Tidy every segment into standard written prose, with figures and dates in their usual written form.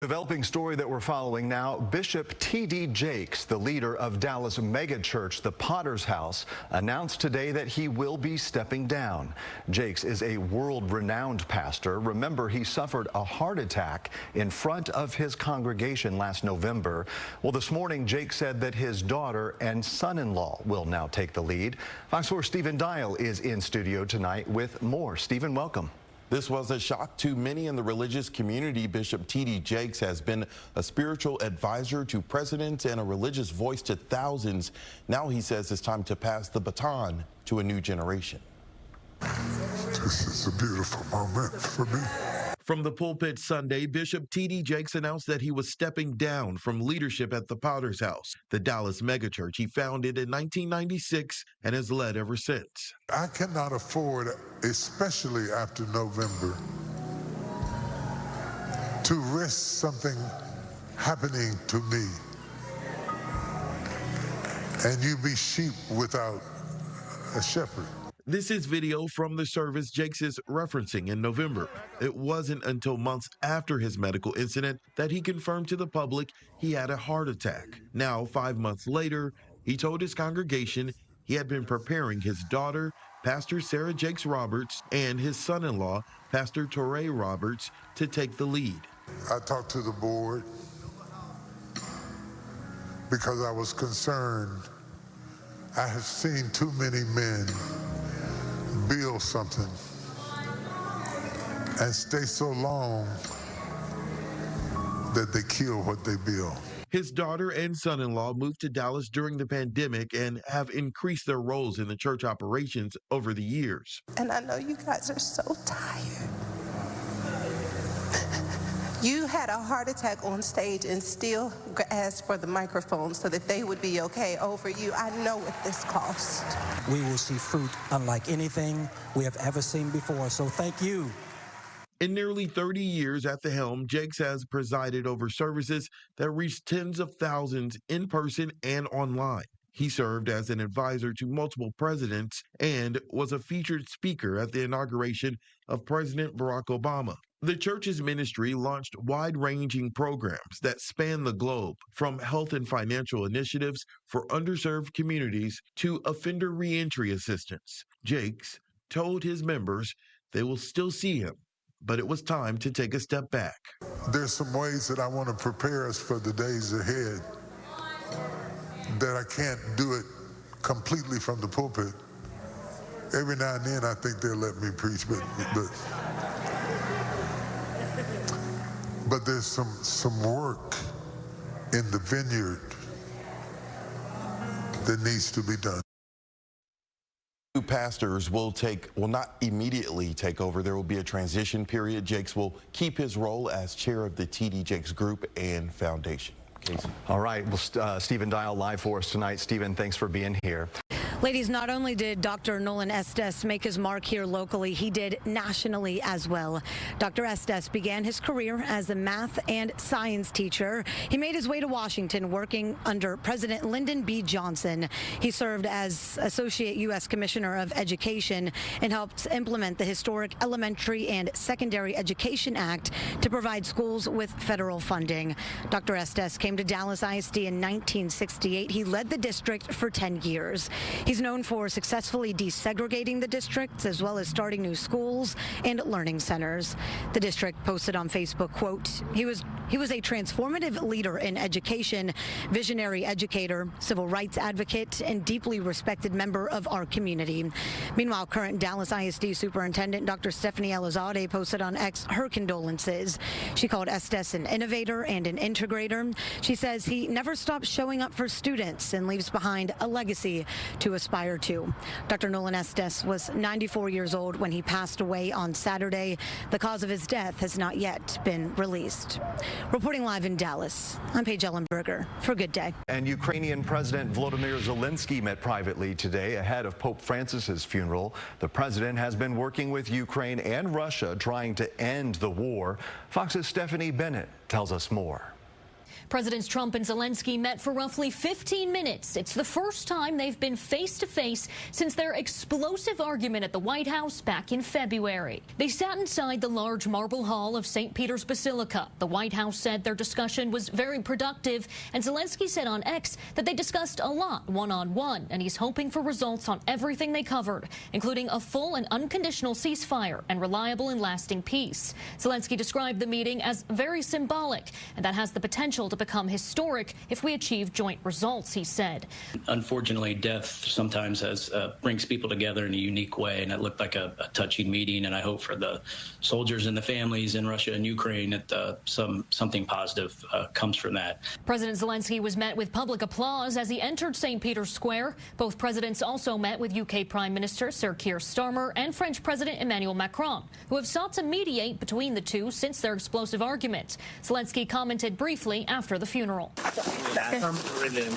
Developing story that we're following now. Bishop T.D. Jakes, the leader of Dallas megachurch, the Potter's House, announced today that he will be stepping down. Jakes is a world-renowned pastor. Remember, he suffered a heart attack in front of his congregation last November. Well, this morning, Jakes said that his daughter and son-in-law will now take the lead. Fox 4 Stephen Dial is in studio tonight with more. Stephen, welcome. This was a shock to many in the religious community. Bishop T.D. Jakes has been a spiritual advisor to presidents and a religious voice to thousands. Now he says it's time to pass the baton to a new generation. This is a beautiful moment for me. From the pulpit Sunday, Bishop T.D. Jakes announced that he was stepping down from leadership at the Potter's House, the Dallas megachurch he founded in 1996 and has led ever since. I cannot afford, especially after November, to risk something happening to me and you be sheep without a shepherd. This is video from the service Jakes is referencing in November. It wasn't until months after his medical incident that he confirmed to the public he had a heart attack. Now, 5 months later, he told his congregation he had been preparing his daughter, Pastor Sarah Jakes Roberts, and his son-in-law, Pastor Torrey Roberts, to take the lead. I talked to the board because I was concerned. I have seen too many men build something and stay so long that they kill what they build. His daughter and son-in-law moved to Dallas during the pandemic and have increased their roles in the church operations over the years. And I know you guys are so tired. You had a heart attack on stage and still asked for the microphone so that they would be okay over you. I know what this cost. We will see fruit unlike anything we have ever seen before, so thank you. In nearly 30 years at the helm, Jakes has presided over services that reached tens of thousands in person and online. He served as an advisor to multiple presidents and was a featured speaker at the inauguration of President Barack Obama. The church's ministry launched wide-ranging programs that span the globe, from health and financial initiatives for underserved communities to offender reentry assistance. Jakes told his members they will still see him, but it was time to take a step back. There's some ways that I want to prepare us for the days ahead that I can't do it completely from the pulpit. Every now and then I think they'll let me preach, but there's some work in the vineyard that needs to be done. New pastors will not immediately take over. There will be a transition period. Jakes will keep his role as chair of the T.D. Jakes Group and Foundation. Casey. All right. Well, Stephen Dial live for us tonight. Stephen, thanks for being here. Ladies, not only did Dr. Nolan Estes make his mark here locally, he did nationally as well. Dr. Estes began his career as a math and science teacher. He made his way to Washington working under President Lyndon B. Johnson. He served as Associate U.S. Commissioner of Education and helped implement the historic Elementary and Secondary Education Act to provide schools with federal funding. Dr. Estes came to Dallas ISD in 1968. He led the district for 10 years. He's known for successfully desegregating the district, as well as starting new schools and learning centers. The district posted on Facebook, quote, he was a transformative leader in education, visionary educator, civil rights advocate, and deeply respected member of our community. Meanwhile, current Dallas ISD Superintendent Dr. Stephanie Elizalde posted on X her condolences. She called Estes an innovator and an integrator. She says he never stops showing up for students and leaves behind a legacy to aspire to. Dr. Nolan Estes was 94 years old when he passed away on Saturday. The cause of his death has not yet been released. Reporting live in Dallas, I'm Paige Ellenberger for Good Day. And Ukrainian President Volodymyr Zelenskyy met privately today ahead of Pope Francis's funeral. The president has been working with Ukraine and Russia trying to end the war. Fox's Stephanie Bennett tells us more. Presidents Trump and Zelenskyy met for roughly 15 minutes. It's the first time they've been face-to-face since their explosive argument at the White House back in February. They sat inside the large marble hall of St. Peter's Basilica. The White House said their discussion was very productive, and Zelenskyy said on X that they discussed a lot one-on-one, and he's hoping for results on everything they covered, including a full and unconditional ceasefire and reliable and lasting peace. Zelenskyy described the meeting as very symbolic, and that has the potential to become historic if we achieve joint results, he said. Unfortunately, death sometimes brings people together in a unique way, and it looked like a touching meeting, and I hope for the soldiers and the families in Russia and Ukraine that something positive comes from that. President Zelenskyy was met with public applause as he entered St. Peter's Square. Both presidents also met with UK Prime Minister Sir Keir Starmer and French President Emmanuel Macron, who have sought to mediate between the two since their explosive argument. Zelenskyy commented briefly after the funeral. Really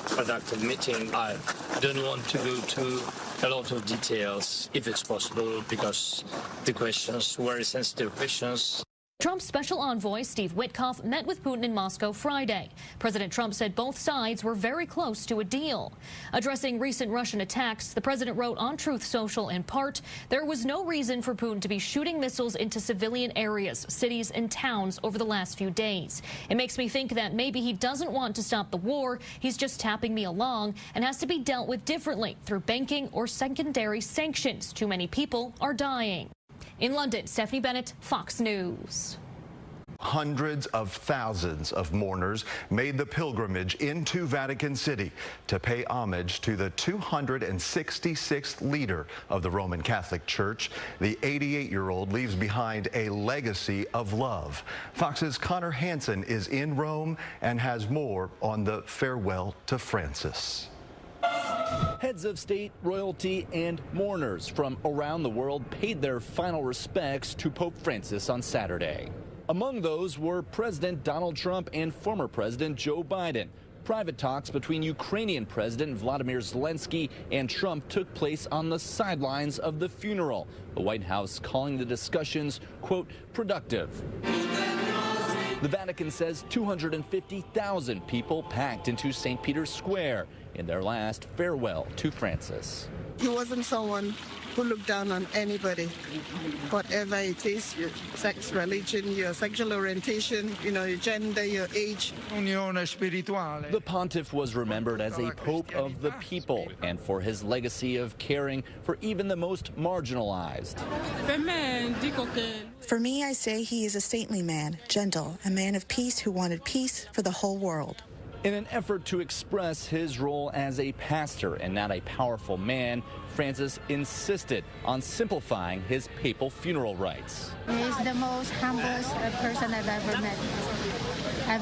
productive meeting. I don't want to go to a lot of details, if it's possible, because the questions were very sensitive questions. Trump's special envoy, Steve Witkoff, met with Putin in Moscow Friday. President Trump said both sides were very close to a deal. Addressing recent Russian attacks, the president wrote on Truth Social in part, there was no reason for Putin to be shooting missiles into civilian areas, cities and towns over the last few days. It makes me think that maybe he doesn't want to stop the war, he's just tapping me along and has to be dealt with differently through banking or secondary sanctions. Too many people are dying. In London, Stephanie Bennett, Fox News. Hundreds of thousands of mourners made the pilgrimage into Vatican City to pay homage to the 266th leader of the Roman Catholic Church. The 88-year-old leaves behind a legacy of love. Fox's Connor Hansen is in Rome and has more on the farewell to Francis. Heads of state, royalty, and mourners from around the world paid their final respects to Pope Francis on Saturday. Among those were President Donald Trump and former President Joe Biden. Private talks between Ukrainian President Volodymyr Zelenskyy and Trump took place on the sidelines of the funeral, the White House calling the discussions, quote, productive. The Vatican says 250,000 people packed into St. Peter's Square in their last farewell to Francis. He wasn't someone who looked down on anybody, whatever it is, your sex, religion, your sexual orientation, your gender, your age. The pontiff was remembered as a pope of the people and for his legacy of caring for even the most marginalized. For me, I say he is a saintly man, gentle, a man of peace who wanted peace for the whole world. In an effort to express his role as a pastor and not a powerful man, Francis insisted on simplifying his papal funeral rites. He's the most humblest person I've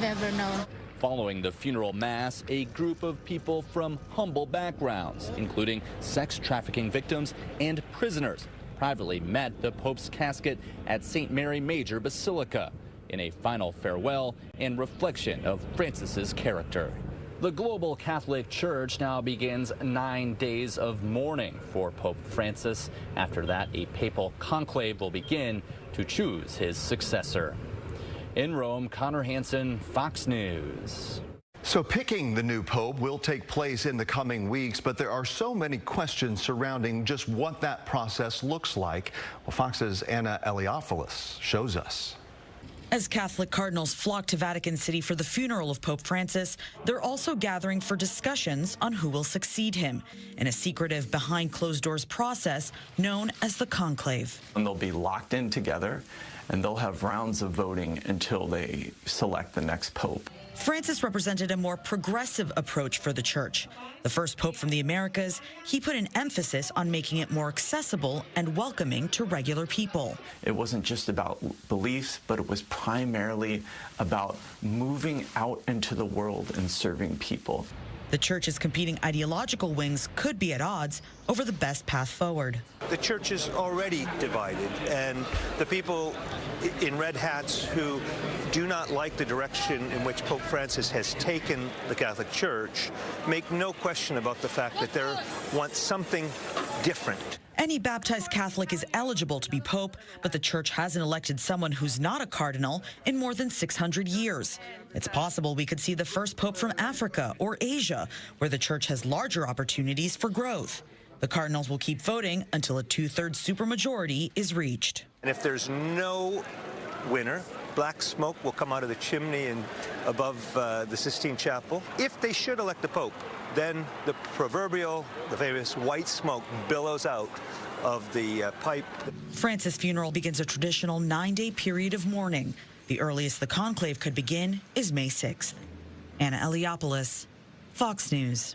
ever known. Following the funeral mass, a group of people from humble backgrounds, including sex trafficking victims and prisoners, privately met the Pope's casket at St. Mary Major Basilica in a final farewell and reflection of Francis's character. The global Catholic Church now begins 9 days of mourning for Pope Francis. After that, a papal conclave will begin to choose his successor. In Rome, Connor Hansen, Fox News. So picking the new pope will take place in the coming weeks, but there are so many questions surrounding just what that process looks like. Well, Fox's Anna Eliopoulos shows us. As Catholic cardinals flock to Vatican City for the funeral of Pope Francis, they're also gathering for discussions on who will succeed him in a secretive behind-closed-doors process known as the conclave. And they'll be locked in together, and they'll have rounds of voting until they select the next pope. Francis represented a more progressive approach for the church. The first pope from the Americas, he put an emphasis on making it more accessible and welcoming to regular people. It wasn't just about beliefs, but it was primarily about moving out into the world and serving people. The church's competing ideological wings could be at odds over the best path forward. The church is already divided, and the people in red hats who do not like the direction in which Pope Francis has taken the Catholic Church make no question about the fact that they want something different. Any baptized Catholic is eligible to be pope, but the church hasn't elected someone who's not a cardinal in more than 600 years. It's possible we could see the first pope from Africa or Asia, where the church has larger opportunities for growth. The cardinals will keep voting until a 2/3 supermajority is reached. And if there's no winner, black smoke will come out of the chimney and above the Sistine Chapel. If they should elect the Pope, then the famous white smoke billows out of the pipe. Francis' funeral begins a traditional 9-day period of mourning. The earliest the conclave could begin is May 6th. Anna Eliopoulos, Fox News.